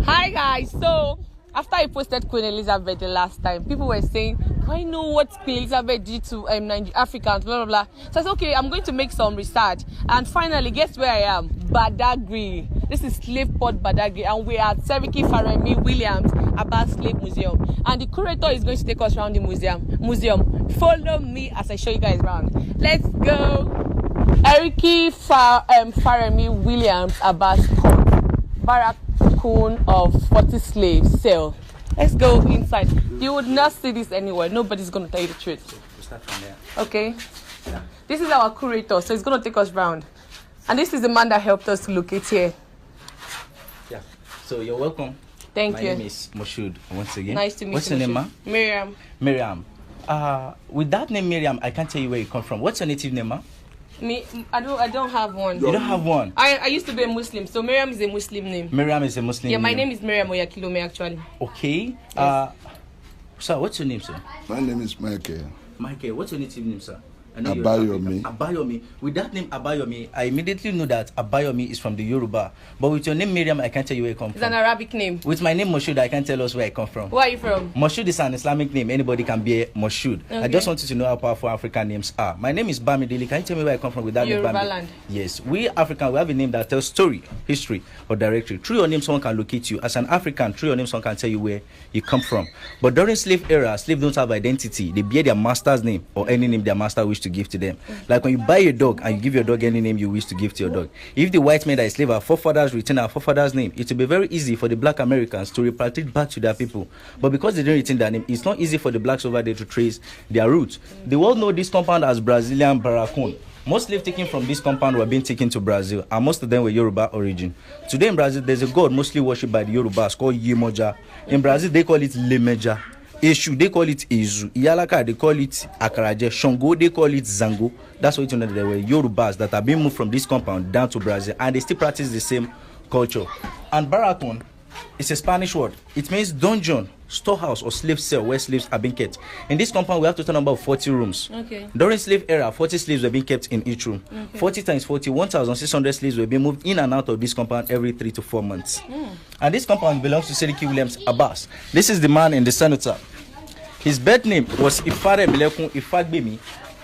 Hi guys, so after I posted Queen Elizabeth the last time, people were saying, do I know what Queen Elizabeth did to Africans, blah, blah, blah. So I said, okay, I'm going to make some research. And finally, guess where I am? Badagry. This is Slave Port Badagry. And we are at Seriki Faremi Williams Abbas Slave Museum. And the curator is going to take us around the museum. Follow me as I show you guys around. Let's go. Seriki Faremi Williams Abbas Port. Barracoon of 40 slaves sale. Let's go inside. You would not see this anywhere. Nobody's going to tell you the truth. We'll start from there. Okay. Yeah. This is our curator, so he's going to take us round. And this is the man that helped us locate here. Yeah. So you're welcome. Thank you. My name is Moshood once again. Nice to meet you. What's your name, ma? Miriam. Miriam. With that name, Miriam, I can't tell you where you come from. What's your native name, ma? Me, I don't have one. You don't have one? I used to be a Muslim, so Miriam is a Muslim name. Miriam is a Muslim Yeah, name. my name is Miriam Oyakilome actually. Okay. Yes. Sir, what's your name, sir? My name is Michael. Michael, what's your native name, sir? I know you're Abayomi. African. Abayomi. With that name Abayomi, I immediately know that Abayomi is from the Yoruba. But with your name Miriam, I can't tell you where you come It's from. an Arabic name. With my name Moshood, I can't tell us where I come from. Where are you from? Moshood is an Islamic name. Anybody can be a Moshood. Okay. I just want you to know how powerful African names are. My name is Bamidele. Can you tell me where I come from with that name? Yoruba Bamidele? land. Yes. We African, we have a name that tells story, history, or directory. Through your name, someone can locate you. As an African, through your name, someone can tell you where you come from. But during slave era, slaves don't have identity. They bear their master's name or any name their master wish to give to them. Like when you buy a dog and you give your dog any name you wish to give to your dog. If the white men that is slave our forefathers retain our forefathers' name, it will be very easy for the black Americans to repatriate back to their people. But because they didn't retain their name, it's not easy for the blacks over there to trace their roots. The world know this compound as Brazilian Barracoon. Most slaves taken from this compound were being taken to Brazil, and most of them were Yoruba origin. Today in Brazil, there's a god mostly worshipped by the Yorubas called Yemoja. In Brazil, they call it Lemeja. Eshu, they call it Izu. Iyalaka, they call it Akaraje. Shango, they call it Zango. That's why you know there were Yorubas that have been moved from this compound down to Brazil, and they still practice the same culture. And Barracoon is a Spanish word. It means dungeon, storehouse, or slave cell where slaves are being kept. In this compound, we have a total number of 40 rooms. Okay. During slave era, 40 slaves were being kept in each room. Okay. 40 times 40, 1,600 slaves were being moved in and out of this compound every 3 to 4 months. And this compound belongs to Seriki Williams Abbas. This is the man in the senator. His birth name was Ifare Melekun Ifagbemi.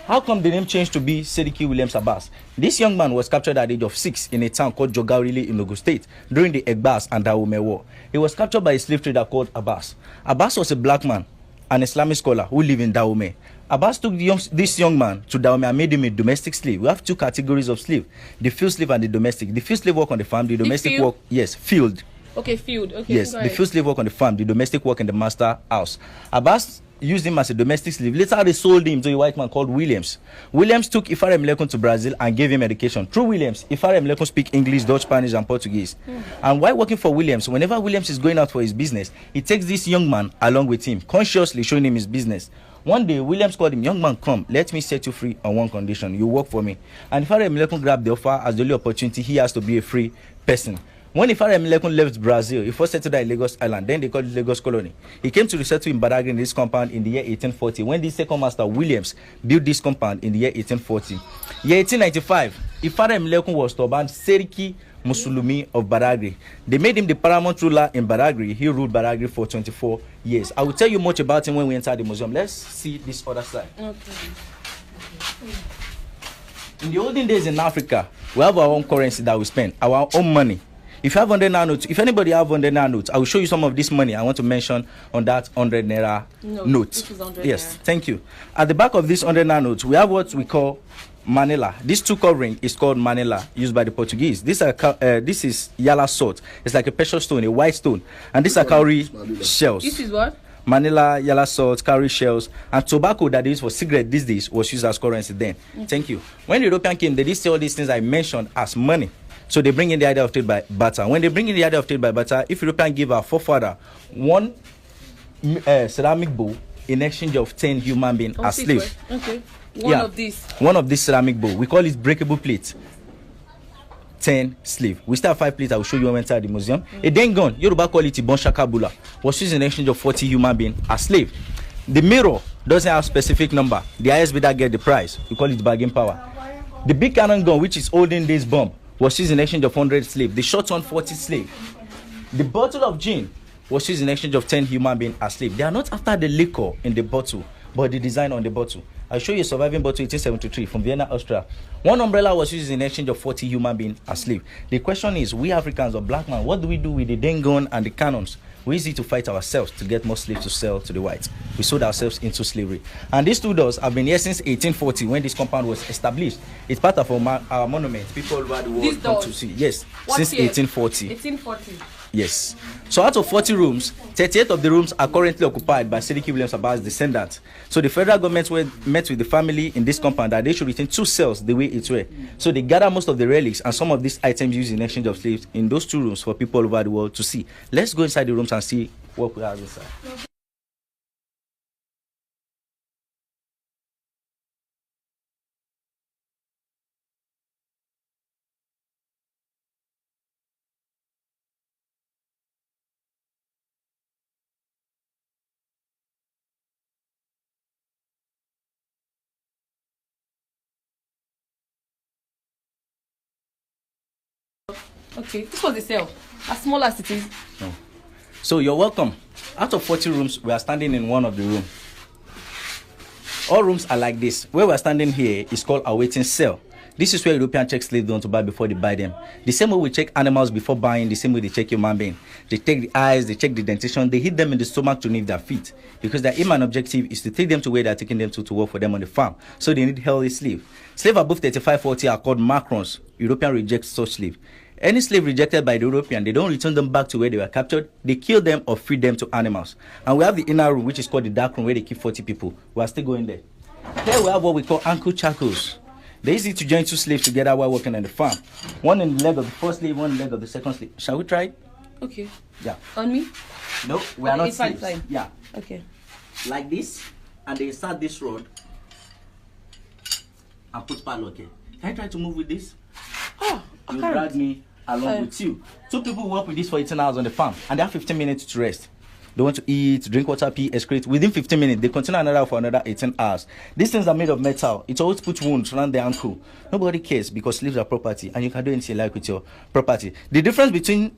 How come the name changed to be Seriki Williams Abbas? This young man was captured at the age of 6 in a town called Jogarile in Ogun State during the Egbas and Dahomey War. He was captured by a slave trader called Abbas. Abbas was a black man, an Islamic scholar who lived in Dahomey. Abbas took this young man to Dahomey and made him a domestic slave. We have two categories of slave, the field slave and the domestic. The field slave work on the farm, the domestic work, yes, field. Okay, field. Okay. Yes, the field slave work on the farm, the domestic work in the master house. Abbas used him as a domestic slave. Later, they sold him to a white man called Williams. Williams took Ifare Melekun to Brazil and gave him education. Through Williams, Ifare Melekun speak English, Dutch, Spanish, and Portuguese. And while working for Williams, whenever Williams is going out for his business, he takes this young man along with him, consciously showing him his business. One day, Williams called him, "Young man, come, let me set you free on one condition. You work for me." And Ifare Melekun grabbed the offer as the only opportunity he has to be a free person. When Ifare Melekun left Brazil, he first settled at Lagos Island, then they called it Lagos Colony. He came to resettle in Badagry in this compound in the year 1840, when the second master, Williams, built this compound in the year 1840. Year 1895, Ifare Melekun was to ban Seriki Musulumi of Badagry. They made him the paramount ruler in Badagry. He ruled Badagry for 24 years. I will tell you much about him when we enter the museum. Let's see this other side. Okay. In the olden days in Africa, we have our own currency that we spend, our own money. If you have 100 naira notes, if anybody have 100 naira notes, I will show you some of this money I want to mention on that 100 naira note. This is 100 yes, naira. Thank you. At the back of this 100 naira note, we have what we call manila. This two covering is called manila, used by the Portuguese. This is yala salt. It's like a precious stone, a white stone, and these are cowrie shells. This is what? Manila, yellow salt, cowrie shells, and tobacco that is for cigarette these days was used as currency then. Thank you. When the European came, they did say all these things I mentioned as money. So they bring in the idea of trade by barter. When they bring in the idea of trade by barter, if European give our forefather one ceramic bowl in exchange of 10 human beings as slaves. Okay. One of these ceramic bowl. We call it breakable plate. 10 slave. We still have 5 plates I will show you when we enter the museum. A then gun, Yoruba call it Ibon Shakabula, was used in exchange of 40 human beings as slave. The mirror doesn't have specific number. The highest bidder get the prize. We call it bargain power. The big cannon gun, which is olden days bomb, was used in exchange of 100 slaves. The short one, 40 slave. The bottle of gin was used in exchange of 10 human beings as slaves. They are not after the liquor in the bottle, but the design on the bottle. I'll show you a surviving bottle 1873 from Vienna, Austria. One umbrella was used in exchange of 40 human beings as slaves. The question is, we Africans or black man, what do we do with the den gun and the cannons? We use it to fight ourselves to get more slaves to sell to the whites. We sold ourselves into slavery. And these two doors have been here since 1840 when this compound was established. It's part of our monument. People all over the world come to see. Yes, what since year? 1840. 1840. Yes. So out of 40 rooms, 38 of the rooms are currently occupied by Sediki Williams Aba's descendants. So the federal government met with the family in this compound that they should retain 2 cells the way it were. So they gather most of the relics and some of these items used in exchange of slaves in those 2 rooms for people all over the world to see. Let's go inside the rooms and see what we have inside. Okay, this was the cell. As small as it is. No. So you're welcome. Out of 40 rooms, we are standing in one of the rooms. All rooms are like this. Where we're standing here is called a waiting cell. This is where European check slaves don't to buy before they buy them. The same way we check animals before buying, the same way they check human being. They take the eyes, they check the dentition, they hit them in the stomach to nip their feet. Because their aim and objective is to take them to where they're taking them to work for them on the farm. So they need healthy slave. Slave above 35-40 are called macrons. European reject such slave. Any slave rejected by the European, they don't return them back to where they were captured. They kill them or feed them to animals. And we have the inner room, which is called the dark room, where they keep 40 people. We are still going there. Here we have what we call ankle shackles. They use it to join 2 slaves together while working on the farm. One in the leg of the first slave, one in the leg of the second slave. Shall we try it? Okay. Yeah. On me? No, we are not slaves. Fine. Yeah. Okay. Like this, and they insert this rod and put padlock here. Can I try to move with this? Oh, I You can't. drag me along with you. 2 people work with this for 18 hours on the farm, and they have 15 minutes to rest. They want to eat, drink water, pee, excrete. Within 15 minutes, they continue another for another 18 hours. These things are made of metal. It always puts wounds around the ankle. Nobody cares because slaves are property, and you can do anything you like with your property. The difference between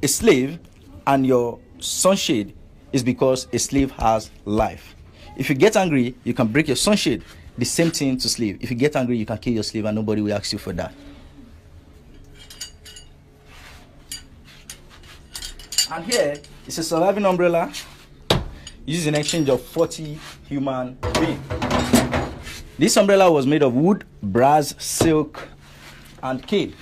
a slave and your sunshade is because a slave has life. If you get angry, you can break your sunshade. The same thing to slave. If you get angry, you can kill your slave, and nobody will ask you for that. And here is a surviving umbrella used in exchange of 40 human beings. This umbrella was made of wood, brass, silk, and cane.